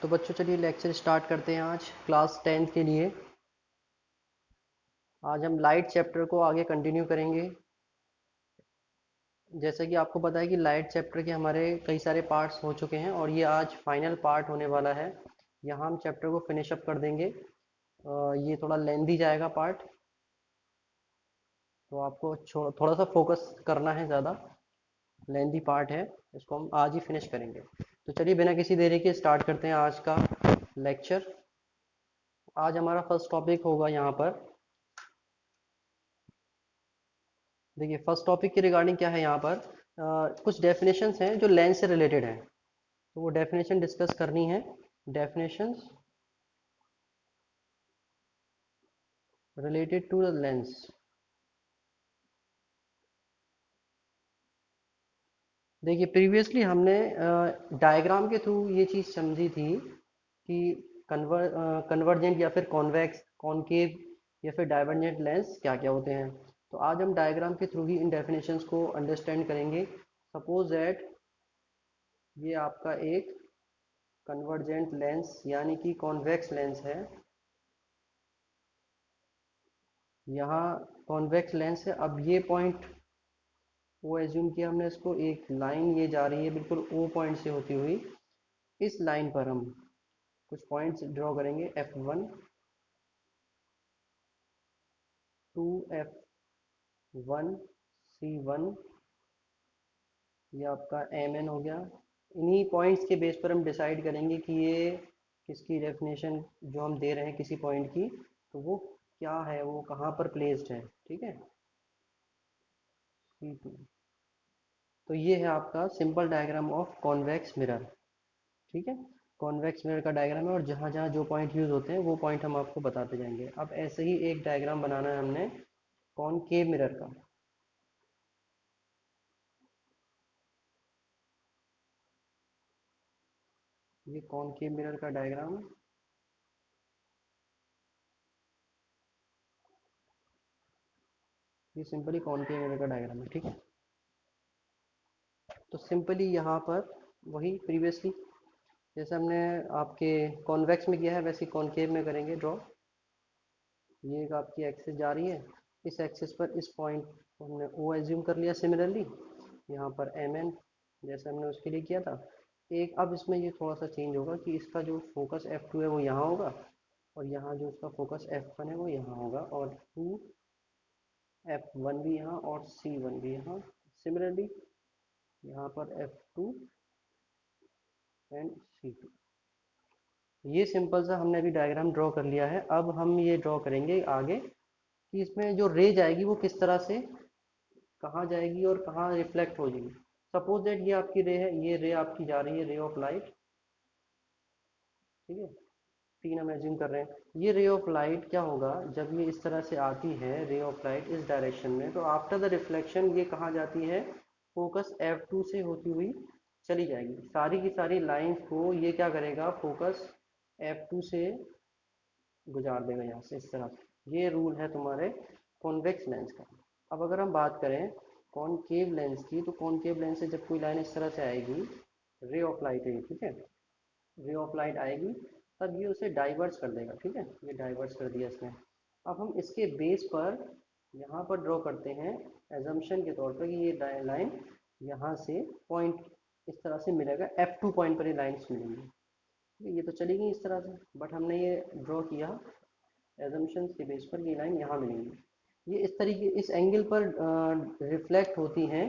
तो बच्चों चलिए लेक्चर स्टार्ट करते हैं आज क्लास 10th के लिए। आज हम लाइट चैप्टर को आगे कंटिन्यू करेंगे। जैसे कि आपको पता है कि लाइट चैप्टर के हमारे कई सारे पार्ट्स हो चुके हैं और ये आज फाइनल पार्ट होने वाला है। यहाँ हम चैप्टर को फिनिश अप कर देंगे। ये थोड़ा लेंदी जाएगा पार्ट, तो आपको थोड़ा सा फोकस करना है, ज़्यादा लेंदी पार्ट है, इसको हम आज ही फिनिश करेंगे। तो चलिए बिना किसी देरी के स्टार्ट करते हैं आज का लेक्चर। आज हमारा फर्स्ट टॉपिक होगा यहाँ पर। देखिए फर्स्ट टॉपिक के रिगार्डिंग क्या है यहाँ पर, कुछ डेफिनेशंस हैं जो लेंस से रिलेटेड हैं, तो वो डेफिनेशन डिस्कस करनी है। Definitions related to the lens. देखिए प्रीवियसली हमने डायग्राम के थ्रू ये चीज़ समझी थी कि कन्वर्जेंट या फिर कॉन्वेक्स, कॉनकेव या फिर डाइवर्जेंट लेंस क्या क्या होते हैं। तो आज हम डायग्राम के थ्रू ही इन डेफिनेशंस को अंडरस्टैंड करेंगे। सपोज दैट ये आपका एक कन्वर्जेंट लेंस यानी कि कॉन्वेक्स लेंस है। यहाँ कॉन्वेक्स लेंस है। अब ये पॉइंट वो एज्यूम किया हमने, इसको एक लाइन ये जा रही है बिल्कुल ओ पॉइंट से होती हुई। इस लाइन पर हम कुछ पॉइंट्स ड्रॉ करेंगे, F1 टू F1 C1, ये आपका MN हो गया। इन्हीं पॉइंट्स के बेस पर हम डिसाइड करेंगे कि ये किसकी डेफिनेशन जो हम दे रहे हैं किसी पॉइंट की, तो वो क्या है, वो कहाँ पर प्लेस्ड है। ठीक है, C2। तो ये है आपका simple diagram of convex mirror. ठीक है, कॉन्वेक्स मिरर का डायग्राम है और जहाँ जहाँ जो पॉइंट यूज होते हैं वो पॉइंट हम आपको बताते जाएंगे। अब ऐसे ही एक डायग्राम बनाना है हमने कॉनकेव मिरर का। ये कॉनकेव मिरर का डायग्राम, ये सिंपली कॉनकेव मिरर का डायग्राम है। ठीक है, तो सिंपली यहाँ पर वही प्रीवियसली जैसे हमने आपके कॉन्वेक्स में किया है वैसे कॉनकेव में करेंगे ड्रॉ। ये एक आपकी एक्सिस जा रही है, इस एक्सिस पर इस पॉइंट को हमने ओ एज्यूम कर लिया। सिमिलरली यहाँ पर MN जैसे हमने उसके लिए किया था। एक अब इसमें ये थोड़ा सा चेंज होगा कि इसका जो फोकस F2 है वो यहाँ होगा और यहाँ जो उसका फोकस F1 है वो यहाँ होगा, और F1 भी यहाँ और C1 भी यहाँ। सिमिलरली यहाँ पर F2 एंड C2। ये सिंपल सा हमने अभी डायग्राम ड्रॉ कर लिया है। अब हम ये ड्रॉ करेंगे आगे कि इसमें जो रे जाएगी वो किस तरह से कहाँ जाएगी और कहाँ रिफ्लेक्ट हो जाएगी। सपोज दैट ये आपकी रे है, ये रे आपकी जा रही है, रे ऑफ लाइट। ठीक है, तीन हम एज्यूम कर रहे हैं। ये रे ऑफ लाइट क्या होगा, जब ये इस तरह से आती है रे ऑफ लाइट इस डायरेक्शन में, तो आफ्टर द रिफ्लेक्शन ये कहाँ जाती है, फोकस F2 से होती हुई चली जाएगी। सारी की सारी लाइंस को ये क्या करेगा, फोकस F2 से गुजार देगा यहाँ से इस तरह से। ये रूल है तुम्हारे कॉन्वेक्स लेंस का। अब अगर हम बात करें कॉनकेव लेंस की, तो कॉनकेव लेंस से जब कोई लाइन इस तरह से आएगी, रे ऑफ लाइट है, ठीक है, रे ऑफ लाइट आएगी, तब ये उसे डाइवर्स कर देगा। ठीक है, ये डाइवर्स कर दिया इसने। अब हम इसके बेस पर यहाँ पर ड्रॉ करते हैं एजम्पशन के तौर पर कि ये लाइन यहाँ से पॉइंट इस तरह से मिलेगा, F2 पॉइंट पर ये लाइन्स मिलेंगी। ये तो चली गई इस तरह से, बट हमने ये ड्रॉ किया एजम्पशंस के बेस पर, ये लाइन यहाँ मिलेंगी। ये इस तरीके इस एंगल पर रिफ्लेक्ट होती हैं,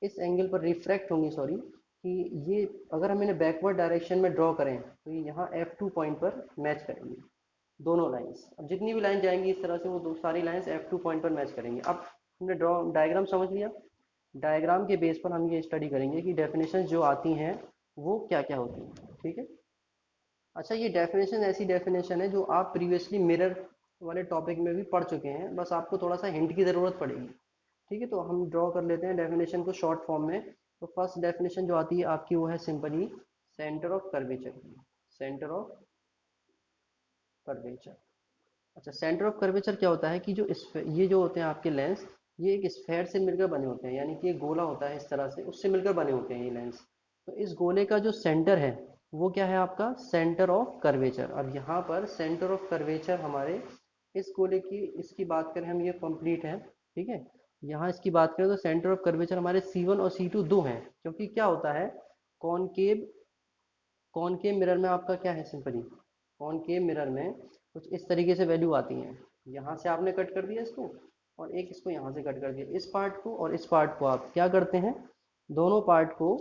इस एंगल पर रिफ्रैक्ट होंगी, सॉरी, कि ये अगर हम इन्हें बैकवर्ड डायरेक्शन में ड्रॉ करें तो ये यहाँ F2 पॉइंट पर मैच करेंगी दोनों लाइंस। अब जितनी भी लाइन जाएंगी इस तरह से वो दो सारी लाइंस F2 पॉइंट पर मैच करेंगी। अब हमने ड्रॉ डायग्राम समझ लिया। डायग्राम के बेस पर हम ये स्टडी करेंगे कि डेफिनेशन जो आती हैं वो क्या क्या होती हैं। ठीक है, अच्छा ये डेफिनेशन ऐसी डेफिनेशन है जो आप प्रीवियसली मिरर वाले टॉपिक में भी पढ़ चुके हैं, बस आपको थोड़ा सा हिंट की ज़रूरत पड़ेगी। ठीक है, तो हम ड्रॉ कर लेते हैं डेफिनेशन को शॉर्ट फॉर्म में। तो फर्स्ट डेफिनेशन जो आती है आपकी वो है सिंपली सेंटर ऑफ कर्वेचर की। Centre of curvature. अच्छा, सेंटर ऑफ कर्वेचर क्या होता है कि जो ये जो होते हैं आपके लेंस, ये एक स्फेयर से मिलकर बने होते हैं, यानी कि एक गोला होता है इस तरह से, उससे मिलकर बने होते हैं ये लेंस। तो इस गोले का जो सेंटर है वो क्या है आपका सेंटर ऑफ कर्वेचर। अब यहाँ पर सेंटर ऑफ कर्वेचर हमारे इस गोले की इसकी बात करें हम, ये कंप्लीट है, ठीक है। यहाँ इसकी बात करें तो सेंटर ऑफ कर्वेचर हमारे C1 और C2 दो हैं, क्योंकि क्या होता है कॉनकेव कॉनकेव मिरर में आपका क्या है, सिंपली कॉनकेव मिरर में कुछ इस तरीके से वैल्यू आती हैं। यहाँ से आपने कट कर दिया इसको, और एक इसको यहाँ से कट कर दिया, इस पार्ट को और इस पार्ट को आप क्या करते हैं, दोनों पार्ट को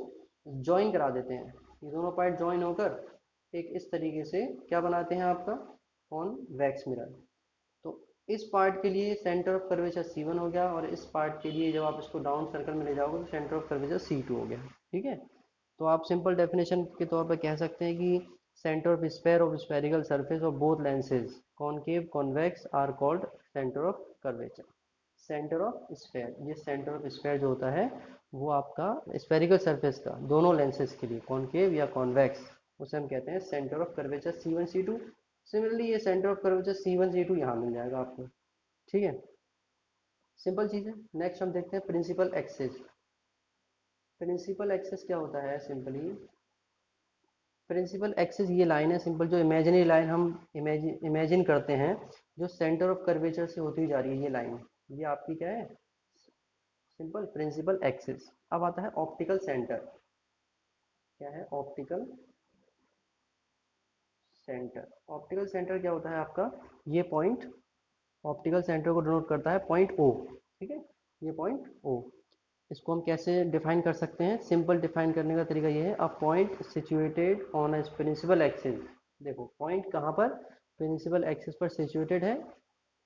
ज्वाइन करा देते हैं। ये दोनों पार्ट ज्वाइन होकर एक इस तरीके से क्या बनाते हैं आपका कॉन्वेक्स मिरर। तो इस पार्ट के लिए सेंटर ऑफ कर्वेचर C1 हो गया, और इस पार्ट के लिए जब आप इसको डाउन सर्कल में ले जाओगे तो सेंटर ऑफ कर्वेचर C2 हो गया, ठीक है। तो आप सिंपल डेफिनेशन के तौर पर कह सकते हैं कि centre of sphere of spherical surface of both lenses concave convex are called centre of curvature. Centre of sphere, ये सेंटर ऑफ स्फीयर जो होता है वो आपका स्फेरिकल सरफेस का दोनों लेंसेज के लिए कॉनकेव या कॉन्वेक्स, उसे हम कहते हैं centre of curvature C1 C2। Similarly ये centre of curvature C1 C2 यहाँ मिल जाएगा आपको, ठीक है। सिंपल चीज़ है। नेक्स्ट हम देखते हैं प्रिंसिपल एक्सिस। प्रिंसिपल एक्सिस क्या होता है, सिंपली प्रिंसिपल एक्सिस ये लाइन है, सिंपल जो इमेजिनरी लाइन हम इमेजिन करते हैं, जो सेंटर ऑफ कर्वेचर से होती जा रही है, ये लाइन, ये आपकी क्या है, सिंपल प्रिंसिपल एक्सिस। अब आता है ऑप्टिकल सेंटर। क्या है ऑप्टिकल सेंटर। ऑप्टिकल सेंटर क्या होता है आपका, ये पॉइंट ऑप्टिकल सेंटर को डिनोट करता है पॉइंट O, ठीक है, ये पॉइंट O। इसको हम कैसे डिफाइन कर सकते हैं, सिंपल डिफाइन करने का तरीका ये है, a point situated on a principal axis. देखो पॉइंट कहाँ पर प्रिंसिपल एक्सिस पर सिचुएटेड है,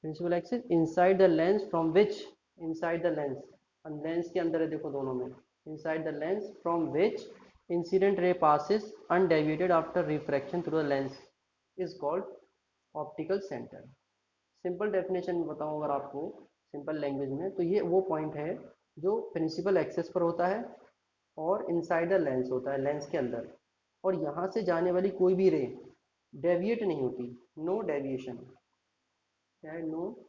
principal axis inside the lens from which, inside the lens, lens के अंदर है देखो दोनों में, inside the lens from which incident ray passes undeviated after refraction through the lens is called optical centre. Simple definition बताऊं अगर आपको simple language में, तो ये वो पॉइंट है जो प्रिंसिपल एक्सेस पर होता है और इनसाइड द लेंस होता है, लेंस के अंदर, और यहाँ से जाने वाली कोई भी रे डेविएट नहीं होती, नो डेविएशन। क्या है, नो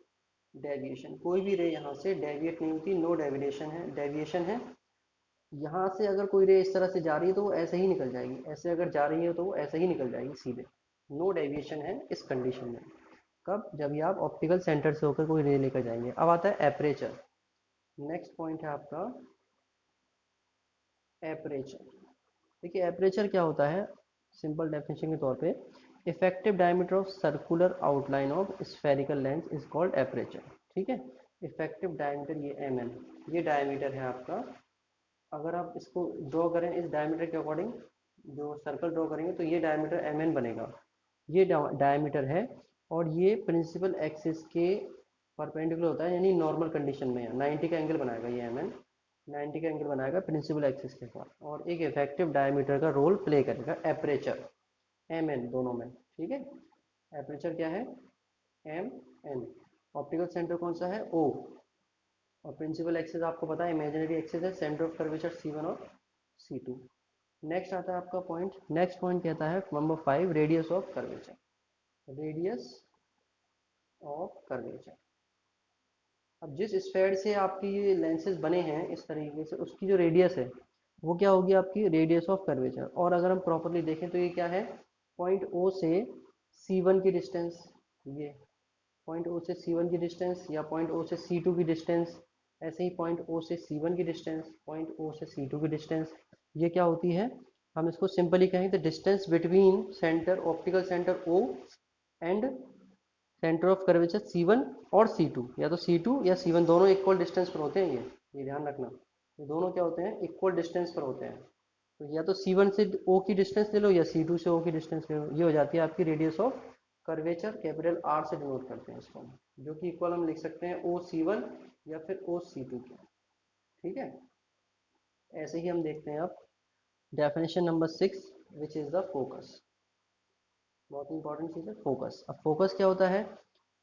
डेविएशन, कोई भी रे यहाँ से डेविएट नहीं होती, नो डेविएशन है, डेविएशन है। यहाँ से अगर कोई रे इस तरह से जा रही है तो वो ऐसे ही निकल जाएगी, ऐसे अगर जा रही है तो वो ऐसे ही निकल जाएगी सीधे, नो डेविएशन है इस कंडीशन में। कब, जब ये आप ऑप्टिकल सेंटर से होकर कोई रे लेकर जाएंगे। अब आता है एपरेचर। नेक्स्ट पॉइंट है आपका एपरेचर। देखिए एपरेचर क्या होता है, सिंपल डेफिनेशन के तौर पे effective diameter of circular outline of spherical lens is called aperture, ठीक है। इफेक्टिव डायमीटर ये mm, ये डायमीटर है आपका। अगर आप इसको ड्रॉ करें इस डायमीटर के अकॉर्डिंग, जो सर्कल ड्रॉ करेंगे तो ये डायमीटर mn बनेगा, ये डायमीटर है। और ये प्रिंसिपल एक्सिस के परपेंडिकुलर होता है, यानी नॉर्मल कंडीशन में है, 90 का एंगल बनाएगा ये mn, 90 का एंगल बनाएगा प्रिंसिपल एक्सिस के साथ, और एक इफेक्टिव डायमीटर का रोल प्ले करेगा एपरेचर mn दोनों में, ठीक है। एपरेचर क्या है, mn। ऑप्टिकल सेंटर कौन सा है, O, और प्रिंसिपल एक्सिस आपको पता है इमेजिनरी एक्सिस है, सेंटर ऑफ कर्वेचर C1 और C2। नेक्स्ट आता है आपका पॉइंट, नेक्स्ट पॉइंट कहता है number 5 radius of curvature. Radius of curvature, अब जिस स्फेयर से आपकी ये लेंसेज बने हैं इस तरीके से, उसकी जो रेडियस है वो क्या होगी आपकी रेडियस ऑफ कर्वेचर। और अगर हम प्रॉपरली देखें तो ये क्या है, पॉइंट O से C1 की डिस्टेंस, ये पॉइंट O से C1 की डिस्टेंस, या पॉइंट O से C2 की डिस्टेंस, ऐसे ही पॉइंट O से C1 की डिस्टेंस, पॉइंट O से C2 की डिस्टेंस, ये क्या होती है, हम इसको सिंपली कहें तो distance between centre optical centre O and centre of curvature C1 और C2, या तो C2 या C1 दोनों इक्वल डिस्टेंस पर होते हैं, ये ध्यान रखना, ये दोनों क्या होते हैं, इक्वल डिस्टेंस पर होते हैं। तो या तो C1 से O की डिस्टेंस ले लो या C2 से O की डिस्टेंस ले लो, ये हो जाती है आपकी radius of curvature, capital R से डिनोट करते हैं इसको, जो कि इक्वल हम लिख सकते हैं OC1 या फिर OC2 की, ठीक है। ऐसे ही हम देखते हैं अब definition number 6 which is the focus. बहुत इंपॉर्टेंट चीज़ है फोकस। अब फोकस क्या होता है,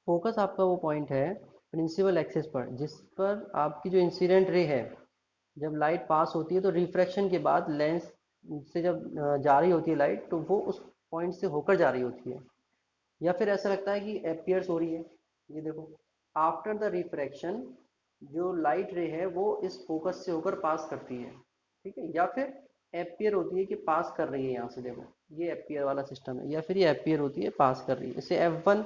फोकस आपका वो पॉइंट है प्रिंसिपल एक्सिस पर जिस पर आपकी जो इंसिडेंट रे है, जब लाइट पास होती है तो रिफ्रैक्शन के बाद लेंस से जब जा रही होती है लाइट, तो वो उस पॉइंट से होकर जा रही होती है, या फिर ऐसा लगता है कि एपियर्स हो रही है। ये देखो आफ्टर द रिफ्रैक्शन जो लाइट रे है वो इस फोकस से होकर पास करती है, ठीक है, या फिर एपियर होती है कि पास कर रही है यहाँ से, देखो ये एम्पियर वाला सिस्टम है, या फिर ये एम्पियर होती है पास कर रही है। इसे F1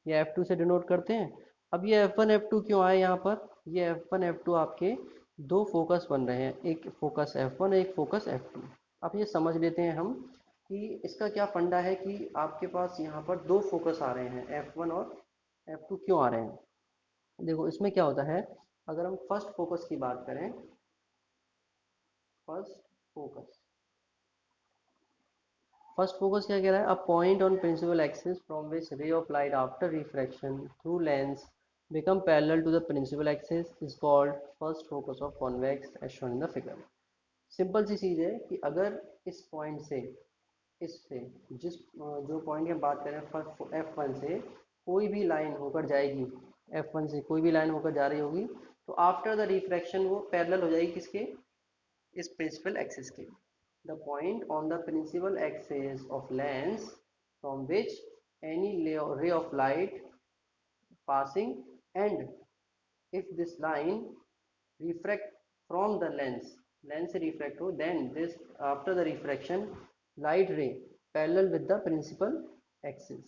या F2 से डिनोट करते हैं। अब ये F1 F2 क्यों आए यहाँ पर? ये F1 F2 आपके दो फोकस बन रहे हैं, एक फोकस F1 एक फोकस F2। अब ये समझ लेते हैं हम कि इसका क्या फंडा है कि आपके पास यहाँ पर दो फोकस आ रहे हैं, F1 और F2 क्यों आ रहे हैं? देखो इसमें क्या होता है, अगर हम फर्स्ट फोकस की बात करें, फर्स्ट फोकस फर्स्ट फोकस क्या कह रहा है? A point on principal axis from which ray of light after refraction through lens become parallel to the principal axis is called first focus of convex as shown in the figure। Simple सी चीज़ है कि अगर इस point से, इससे, जो point की हम बात करें फर्स्ट F1 से कोई भी लाइन होकर जाएगी, F1 से कोई भी लाइन होकर जा रही होगी, तो आफ्टर द रिफ्रैक्शन वो पैरेलल हो जाएगी किसके? इस प्रिंसिपल एक्सिस के। The point on the principal axis of lens from which any ray of light passing, and if this line refract from the lens से refract हो, then this after the refraction light ray parallel with the principal axis।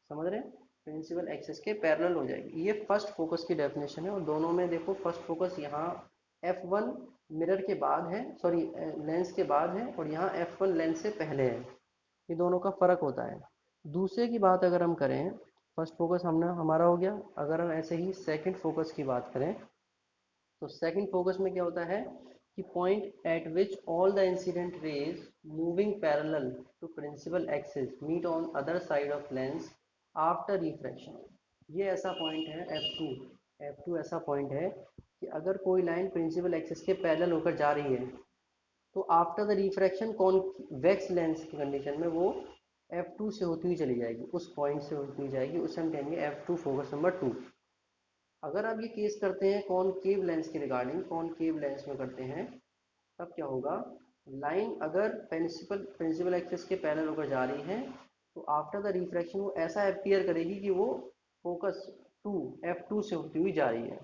समझ रहे हैं? Principal axis के parallel हो जाएगी। ये first focus की डेफिनेशन है, और दोनों में देखो फर्स्ट फोकस यहाँ F1 मिरर के बाद है, सॉरी लेंस के बाद है, और यहाँ F1 लेंस से पहले है। ये दोनों का फर्क होता है। दूसरे की बात अगर हम करें, फर्स्ट फोकस हमने हमारा हो गया। अगर हम ऐसे ही सेकंड फोकस की बात करें, तो सेकंड फोकस में क्या होता है कि point at which all the incident rays moving parallel to principal axis meet on other side of lens after refraction. ये ऐसा पॉइंट है F2। F2 ऐसा पॉइंट है कि अगर कोई लाइन प्रिंसिपल एक्सिस के पैरेलल होकर जा रही है, तो after the refraction convex lens की कंडीशन में वो F2 से होती हुई चली जाएगी, उस पॉइंट से होती हुई जाएगी, उसे हम कहेंगे F2 फोकस नंबर 2। अगर आप ये केस करते हैं कॉनकेव लेंस के रिगार्डिंग, कॉनकेव लेंस में करते हैं, तब क्या होगा? लाइन अगर प्रिंसिपल एक्सिस के पैरेलल होकर जा रही है, तो आफ्टर द रिफ्रैक्शन वो ऐसा अपीयर करेगी कि वो फोकस 2 F2 से होती हुई जा रही है।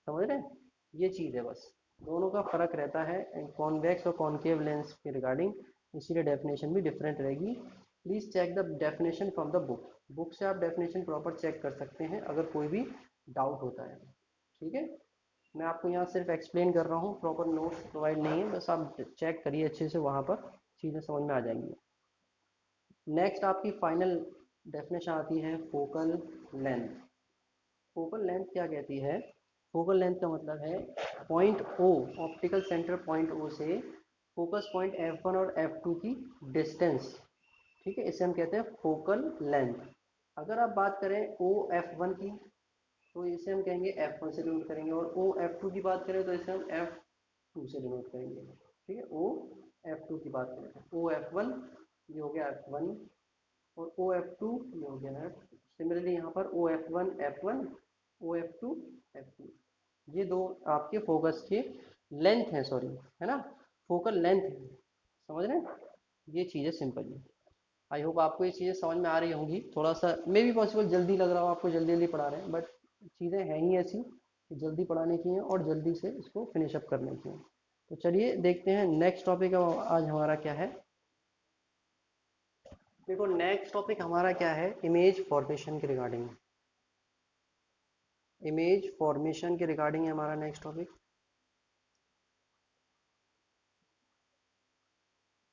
समझ रहे हैं? ये चीज़ है बस, दोनों का फर्क रहता है कॉन्वेक्स और कॉनकेव लेंस के रिगार्डिंग, इसीलिए डेफिनेशन भी डिफरेंट रहेगी। Please check the definition from the book. Book से आप डेफिनेशन प्रॉपर चेक कर सकते हैं अगर कोई भी डाउट होता है। ठीक है, मैं आपको यहाँ सिर्फ एक्सप्लेन कर रहा हूँ, प्रॉपर नोट्स प्रोवाइड नहीं है, बस आप चेक करिए अच्छे से, वहाँ पर चीज़ें समझ में आ जाएंगी। नेक्स्ट आपकी फाइनल डेफिनेशन आती है फोकल लेंथ। फोकल लेंथ क्या कहती है? फोकल लेंथ का मतलब है point O, optical centre point O से फोकस पॉइंट F1 और F2 की डिस्टेंस। ठीक है, इसे हम कहते हैं फोकल लेंथ। अगर आप बात करें OF1 की, तो इसे हम कहेंगे F1 से डिनोट करेंगे, और OF2 की बात करें तो इसे हम F2 से डिनोट करेंगे। ठीक है, OF2 की बात करें तो OF1 ये हो गया F1, और OF2 ये हो गया F2। सिमिलरली यहाँ पर OF1 F1, OF2 F2, ये दो आपके फोकस के लेंथ है, सॉरी, है ना, फोकल लेंथ है। समझ रहे हैं? ये चीज़ें सिंपल है। आई होप आपको ये चीज़ें समझ में आ रही होंगी। थोड़ा सा मे बी पॉसिबल जल्दी लग रहा हो आपको, जल्दी जल्दी पढ़ा रहे हैं, बट चीज़ें हैं ही ऐसी कि जल्दी पढ़ाने की हैं और जल्दी से इसको फिनिश अप करने की हैं। तो चलिए देखते हैं नेक्स्ट टॉपिक आज हमारा क्या है। देखो नेक्स्ट टॉपिक हमारा क्या है, इमेज फॉर्मेशन के रिगार्डिंग। इमेज फॉर्मेशन के रिगार्डिंग है हमारा नेक्स्ट टॉपिक।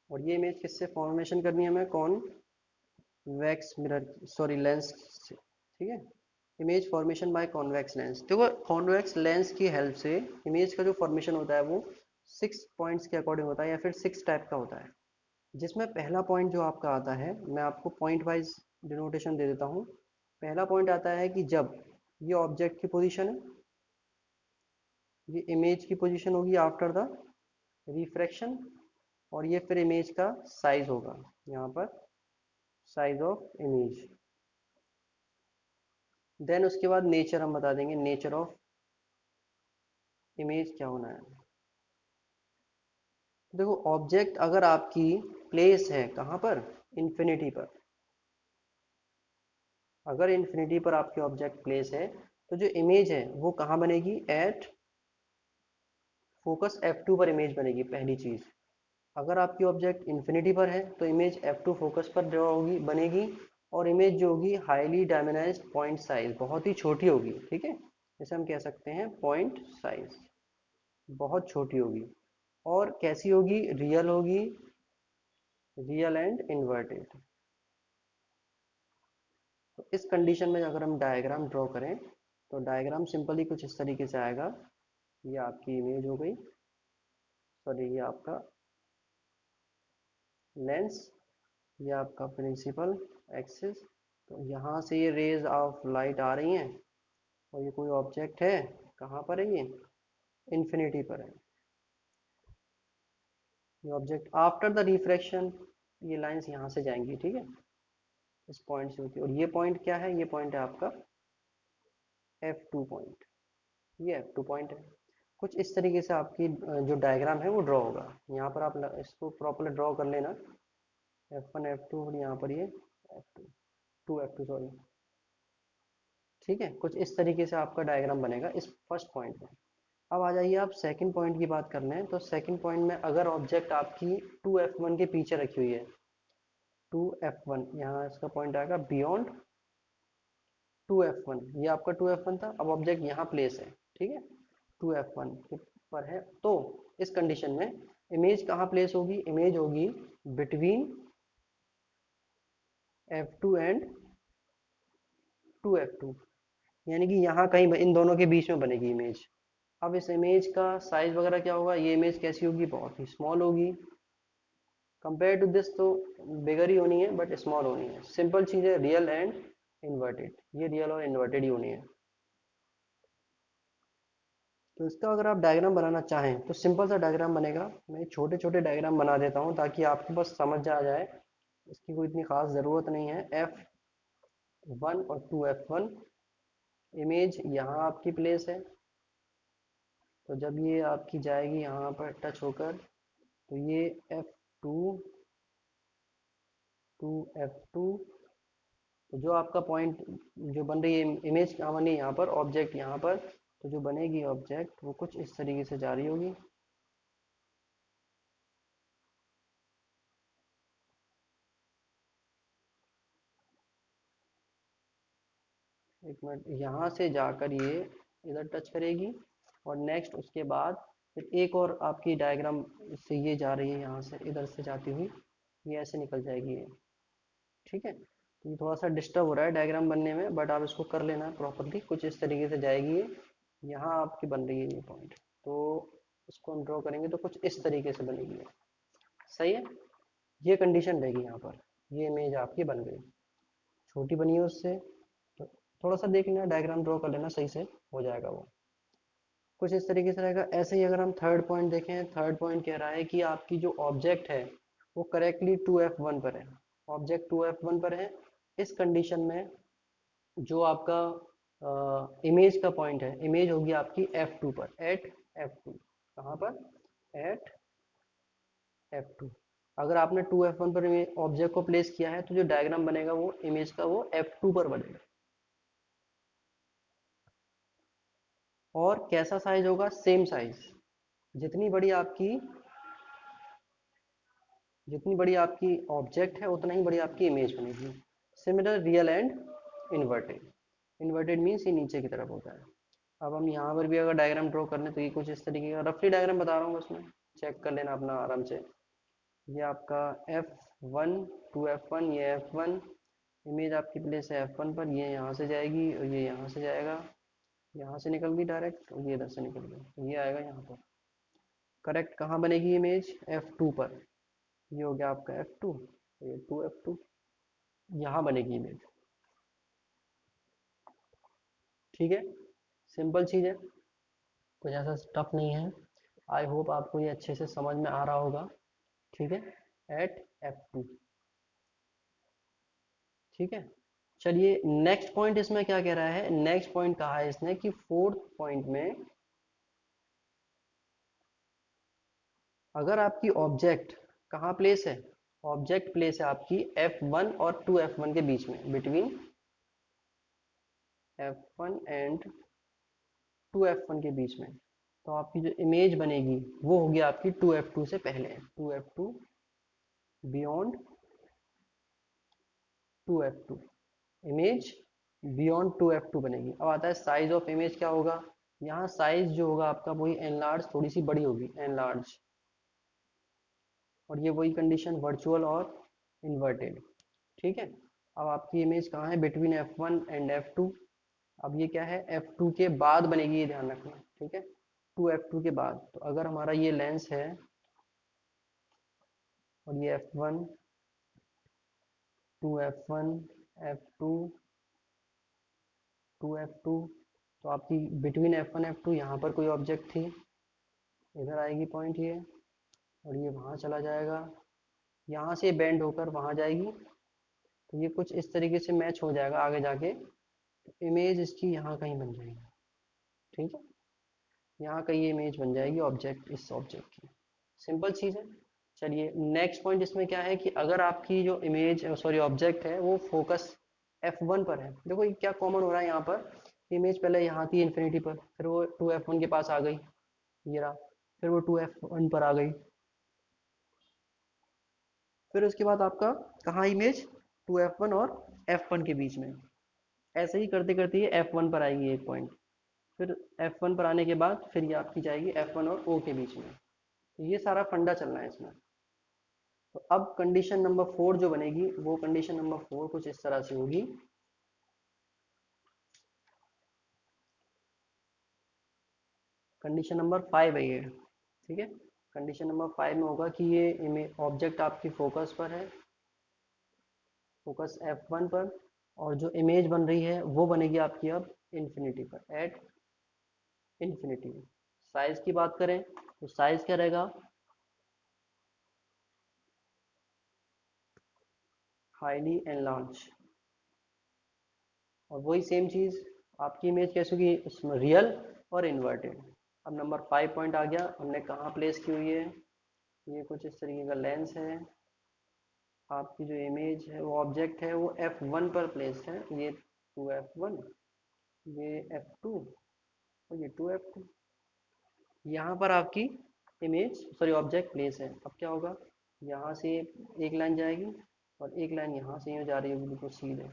और ये इमेज किससे फॉर्मेशन करनी है हमें? कॉन्वेक्स मिरर, सॉरी लेंस से। ठीक है, image formation by convex lens. देखो कॉन्वेक्स लेंस की हेल्प से इमेज का जो फॉर्मेशन होता है वो 6 पॉइंट्स के अकॉर्डिंग होता है, या फिर 6 टाइप का होता है। जिसमें पहला पॉइंट जो आपका आता है, मैं आपको पॉइंट वाइज डिनोटेशन दे देता हूँ। पहला पॉइंट आता है कि जब ये ऑब्जेक्ट की पोजीशन है, ये इमेज की पोजीशन होगी आफ्टर द रिफ्रैक्शन, और ये फिर इमेज का साइज होगा, यहाँ पर साइज ऑफ इमेज। देन उसके बाद नेचर हम बता देंगे, नेचर ऑफ इमेज क्या होना है। देखो ऑब्जेक्ट अगर आपकी प्लेस है कहाँ पर? इन्फिनिटी पर। अगर इन्फिनिटी पर आपके ऑब्जेक्ट प्लेस है, तो जो इमेज है वो कहाँ बनेगी? एट फोकस F2 पर इमेज बनेगी, पहली चीज। अगर आपकी ऑब्जेक्ट इन्फिनिटी पर है तो इमेज F2 फोकस पर ड्रॉ होगी, बनेगी, और इमेज जो होगी हाईली डायमेनाइज्ड पॉइंट साइज, बहुत ही छोटी होगी, ठीक है, जैसे हम कह सकते हैं पॉइंट साइज बहुत छोटी होगी। और कैसी होगी? रियल होगी, रियल एंड इन्वर्टेड। तो इस कंडीशन में अगर हम डायग्राम ड्रॉ करें तो डायग्राम सिंपली कुछ इस तरीके से आएगा। ये आपकी इमेज हो गई, सॉरी ये आपका लेंस, ये आपका प्रिंसिपल एक्सिस। तो यहाँ से ये रेज ऑफ लाइट आ रही हैं और ये कोई ऑब्जेक्ट है, कहाँ पर है ये? इन्फिनिटी पर है ये ऑब्जेक्ट। आफ्टर द रिफ्रैक्शन ये लाइंस यहाँ से जाएंगी, ठीक है, इस पॉइंट से होती है। और ये पॉइंट क्या है? ये पॉइंट है आपका F2 पॉइंट, ये F2 पॉइंट है। कुछ इस तरीके से आपकी जो डायग्राम है वो ड्रॉ होगा। यहाँ पर आप इसको प्रॉपर्ली ड्रॉ कर लेना, F1 F2 और यहाँ पर ये F2 2 F2 सॉरी, ठीक है। कुछ इस तरीके से आपका डायग्राम बनेगा इस फर्स्ट पॉइंट में। अब आ जाइए आप सेकंड पॉइंट की बात कर लें। तो सेकंड पॉइंट में अगर ऑब्जेक्ट आपकी 2F1 के पीछे रखी हुई है, 2F1 यहाँ इसका पॉइंट आएगा बियॉन्ड 2F1, ये आपका 2F1 था, अब ऑब्जेक्ट यहाँ प्लेस है, ठीक है, 2F1 के पर है। तो इस कंडीशन में इमेज कहाँ प्लेस होगी? इमेज होगी बिटवीन F2 एंड 2F2, यानी कि यहाँ कहीं इन दोनों के बीच में बनेगी इमेज। अब इस इमेज का साइज वगैरह क्या होगा? ये इमेज कैसी होगी? बहुत ही स्मॉल होगी कंपेयर टू दिस, तो बिगर ही होनी है बट स्मॉल होनी है। सिंपल चीज़ है, रियल एंड इन्वर्टेड, ये रियल और इन्वर्टेड ही होनी है। तो इसका अगर आप डायग्राम बनाना चाहें तो सिंपल सा डायग्राम बनेगा। मैं छोटे छोटे डायग्राम बना देता हूँ ताकि आपको बस समझ आ जाए, इसकी कोई इतनी खास ज़रूरत नहीं है। F1 और 2F1, इमेज यहाँ आपकी प्लेस है, तो जब ये आपकी जाएगी यहाँ पर टच होकर, तो ये F2 2F2, तो जो आपका पॉइंट जो बन रही है इमेज कहाँ बनी है? यहाँ पर, ऑब्जेक्ट यहाँ पर। तो जो बनेगी ऑब्जेक्ट वो कुछ इस तरीके से जा रही होगी। एक मिनट, यहाँ से जाकर ये इधर टच करेगी और नेक्स्ट उसके बाद फिर एक और आपकी डायग्राम से ये जा रही है, यहाँ से इधर से जाती हुई ये ऐसे निकल जाएगी ये, ठीक है। तो ये थोड़ा सा डिस्टर्ब हो रहा है डायग्राम बनने में, बट आप इसको कर लेना प्रॉपरली। कुछ इस तरीके से जाएगी ये, यहाँ आपकी बन रही है ये पॉइंट, तो इसको हम ड्रॉ करेंगे तो कुछ इस तरीके से बनेगी ये, सही है। ये कंडीशन रहेगी यहाँ पर, ये इमेज आपकी बन गई, छोटी बनी है उससे। तो थोड़ा सा देख लेना, डायग्राम ड्रॉ कर लेना, सही से हो जाएगा वो। कुछ इस तरीके से रहेगा। ऐसे ही अगर हम थर्ड पॉइंट देखें, थर्ड पॉइंट कह रहा है कि आपकी जो ऑब्जेक्ट है वो करेक्टली 2F1 पर है, ऑब्जेक्ट 2F1 पर है। इस कंडीशन में जो आपका इमेज का पॉइंट है, इमेज होगी आपकी F2 पर, एट F2, कहाँ पर? Eight F2। अगर आपने 2F1 पर ऑब्जेक्ट को प्लेस किया है तो जो डायग्राम बनेगा वो इमेज का वो F2 पर बनेगा। और कैसा साइज होगा? सेम साइज, जितनी बड़ी आपकी जितनी बड़ी आपकी ऑब्जेक्ट है उतना ही बड़ी आपकी इमेज बनेगी। Similar real and inverted, inverted means ये नीचे की तरफ होता है। अब हम यहाँ पर भी अगर डायग्राम ड्रॉ कर लें तो ये कुछ इस तरीके का रफली डायग्राम बता रहा हूँ, उसमें चेक कर लेना अपना आराम से। ये आपका F1 2F1, ये F1 इमेज आपकी प्लेस है F1 पर, ये यहाँ से जाएगी और ये यहाँ से जाएगा, यहाँ से निकल गई डायरेक्ट और ये इधर से निकल गई, तो ये आएगा यहाँ पर। करेक्ट कहाँ बनेगी इमेज? F2 पर। ये हो गया आपका F2, ये 2F2, यहाँ बनेगी इमेज, ठीक है। सिंपल चीज़ है, कुछ ऐसा टफ नहीं है। आई होप आपको ये अच्छे से समझ में आ रहा होगा, ठीक है। एट F2, ठीक है। चलिए नेक्स्ट पॉइंट इसमें क्या कह रहा है? नेक्स्ट पॉइंट कहा है इसने कि फोर्थ पॉइंट में अगर आपकी ऑब्जेक्ट कहाँ प्लेस है? ऑब्जेक्ट प्लेस है आपकी F1 और 2F1 के बीच में, बिटवीन F1 एंड 2F1 के बीच में। तो आपकी जो इमेज बनेगी वो होगी आपकी 2f2 से पहले, 2f2 beyond 2f2, image beyond 2f2 बनेगी। अब आता है साइज ऑफ इमेज क्या होगा, यहाँ साइज जो होगा आपका वही एनलार्ज, थोड़ी सी बड़ी होगी एनलार्ज, और ये वही कंडीशन वर्चुअल और इन्वर्टेड। ठीक है, अब आपकी इमेज कहाँ है, बिटवीन f1 एंड f2। अब ये क्या है, f2 के बाद बनेगी, ये ध्यान रखना। ठीक है, 2f2 के बाद। तो अगर हमारा ये लेंस है और ये f1, 2f1, f2, 2f2, तो आपकी बिटवीन f1 f2 यहाँ पर कोई ऑब्जेक्ट थी, इधर आएगी पॉइंट ये, और ये वहाँ चला जाएगा, यहाँ से बेंड होकर वहाँ जाएगी। तो ये कुछ इस तरीके से मैच हो जाएगा आगे जाके, तो इमेज इसकी यहाँ कहीं बन जाएगी। ठीक है, यहाँ कहीं ये इमेज बन जाएगी ऑब्जेक्ट, इस ऑब्जेक्ट की। सिंपल चीज़ है। चलिए नेक्स्ट पॉइंट इसमें क्या है कि अगर आपकी जो इमेज सॉरी ऑब्जेक्ट है वो फोकस f1 पर है, देखो ये क्या कॉमन हो रहा है यहाँ पर, इमेज पहले यहाँ थी इन्फिनिटी पर, फिर वो 2f1 के पास आ गई, ये रहा, फिर वो 2f1 पर आ गई, फिर उसके बाद आपका कहाँ इमेज 2f1 और f1 के बीच में, ऐसे ही करते करते ये f1 पर आएगी एक पॉइंट, फिर f1 पर आने के बाद फिर ये आपकी जाएगी f1 और o के बीच में। तो ये सारा फंडा चलना है इसमें। तो अब कंडीशन नंबर 4 जो बनेगी, वो कंडीशन नंबर 4 कुछ इस तरह से होगी। कंडीशन नंबर 5 है ये। ठीक है, कंडीशन नंबर 5 में होगा कि ये इमेज ऑब्जेक्ट आपकी फोकस पर है, फोकस f1 पर, और जो इमेज बन रही है वो बनेगी आपकी अब इन्फिनिटी पर, एट इन्फिनिटी। साइज की बात करें तो साइज क्या रहेगा, हाईली एनलार्ज, और वही सेम चीज़ आपकी इमेज कैसे होगी, उसमें रियल और इन्वर्टेड। अब नंबर 5 पॉइंट आ गया, हमने कहाँ प्लेस की हुई है, ये कुछ इस तरीके का लेंस है, आपकी जो इमेज है वो ऑब्जेक्ट है वो f1 पर प्लेस है, ये 2f1, ये f2 और ये 2f2, यहाँ पर आपकी इमेज सॉरी ऑब्जेक्ट प्लेस है। अब क्या होगा, यहाँ से एक लाइन जाएगी और एक लाइन यहाँ से यूँ जा रही होगी बिल्कुल सीधे।